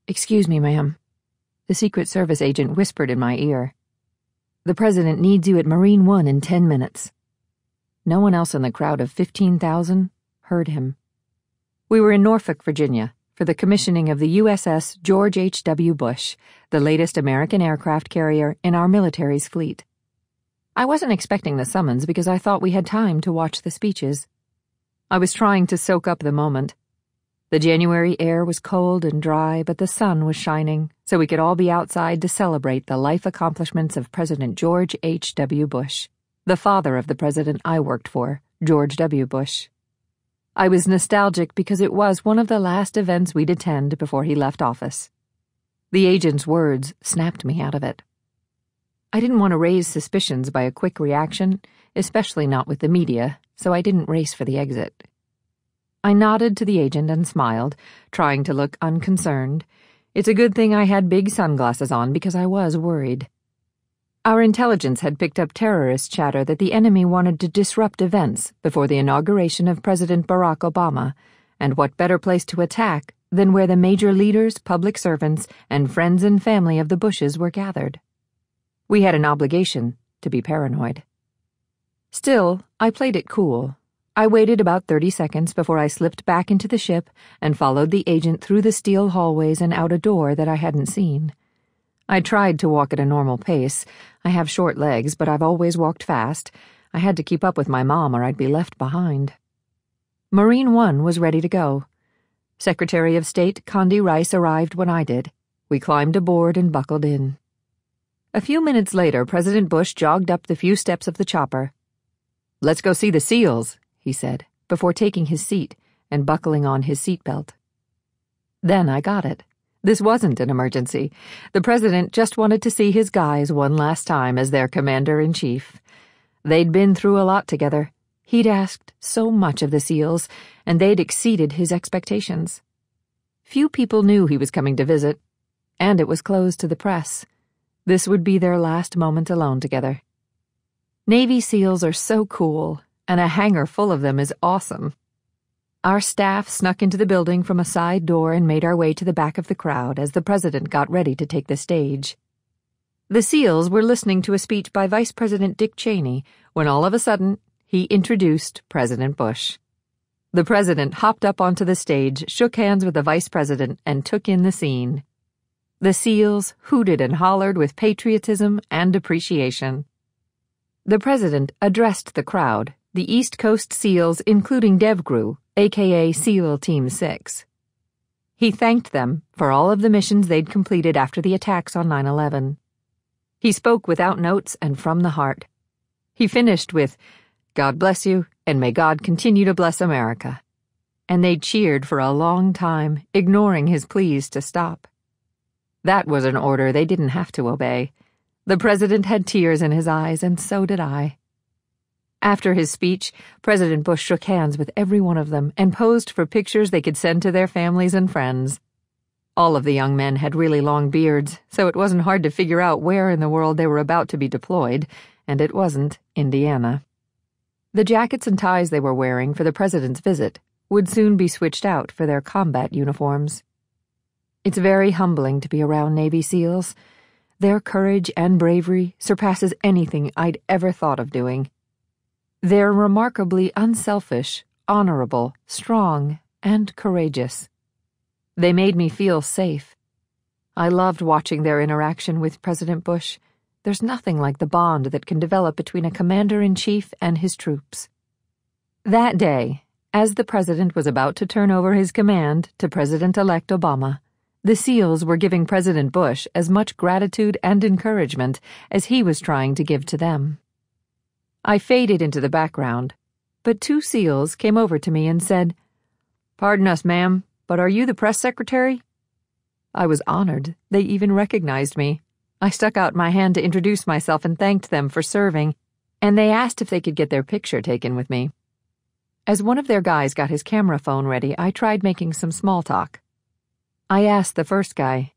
"Excuse me, ma'am," the Secret Service agent whispered in my ear. "The President needs you at Marine One in 10 minutes. No one else in the crowd of 15,000 heard him. We were in Norfolk, Virginia, for the commissioning of the USS George H.W. Bush, the latest American aircraft carrier in our military's fleet. I wasn't expecting the summons because I thought we had time to watch the speeches. I was trying to soak up the moment. The January air was cold and dry, but the sun was shining, so we could all be outside to celebrate the life accomplishments of President George H.W. Bush, the father of the president I worked for, George W. Bush. I was nostalgic because it was one of the last events we'd attend before he left office. The agent's words snapped me out of it. I didn't want to raise suspicions by a quick reaction, especially not with the media, so I didn't race for the exit. I nodded to the agent and smiled, trying to look unconcerned. It's a good thing I had big sunglasses on because I was worried. Our intelligence had picked up terrorist chatter that the enemy wanted to disrupt events before the inauguration of President Barack Obama, and what better place to attack than where the major leaders, public servants, and friends and family of the Bushes were gathered. We had an obligation to be paranoid. Still, I played it cool. I waited about 30 seconds before I slipped back into the ship and followed the agent through the steel hallways and out a door that I hadn't seen. I tried to walk at a normal pace. I have short legs, but I've always walked fast. I had to keep up with my mom or I'd be left behind. Marine One was ready to go. Secretary of State Condi Rice arrived when I did. We climbed aboard and buckled in. A few minutes later, President Bush jogged up the few steps of the chopper. "Let's go see the SEALs," he said, before taking his seat and buckling on his seatbelt. Then I got it. This wasn't an emergency. The president just wanted to see his guys one last time as their commander-in-chief. They'd been through a lot together. He'd asked so much of the SEALs, and they'd exceeded his expectations. Few people knew he was coming to visit, and it was closed to the press. This would be their last moment alone together. Navy SEALs are so cool, and a hangar full of them is awesome. Our staff snuck into the building from a side door and made our way to the back of the crowd as the president got ready to take the stage. The SEALs were listening to a speech by Vice President Dick Cheney when all of a sudden he introduced President Bush. The president hopped up onto the stage, shook hands with the vice president, and took in the scene. The SEALs hooted and hollered with patriotism and appreciation. The president addressed the crowd, the East Coast SEALs including DevGru, aka SEAL Team 6. He thanked them for all of the missions they'd completed after the attacks on 9/11. He spoke without notes and from the heart. He finished with, "God bless you, and may God continue to bless America." And they cheered for a long time, ignoring his pleas to stop. That was an order they didn't have to obey. The president had tears in his eyes, and so did I. After his speech, President Bush shook hands with every one of them and posed for pictures they could send to their families and friends. All of the young men had really long beards, so it wasn't hard to figure out where in the world they were about to be deployed, and it wasn't Indiana. The jackets and ties they were wearing for the president's visit would soon be switched out for their combat uniforms. It's very humbling to be around Navy SEALs. Their courage and bravery surpasses anything I'd ever thought of doing. They're remarkably unselfish, honorable, strong, and courageous. They made me feel safe. I loved watching their interaction with President Bush. There's nothing like the bond that can develop between a commander-in-chief and his troops. That day, as the president was about to turn over his command to President-elect Obama, the SEALs were giving President Bush as much gratitude and encouragement as he was trying to give to them. I faded into the background, but 2 SEALs came over to me and said, "Pardon us, ma'am, but are you the press secretary?" I was honored. They even recognized me. I stuck out my hand to introduce myself and thanked them for serving, and they asked if they could get their picture taken with me. As one of their guys got his camera phone ready, I tried making some small talk. I asked the first guy,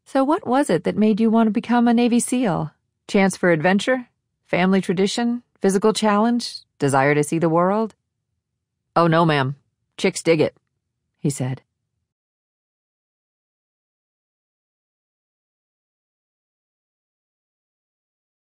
"So what was it that made you want to become a Navy SEAL? Chance for adventure? Family tradition? Physical challenge? Desire to see the world?" "Oh, no, ma'am. Chicks dig it," he said.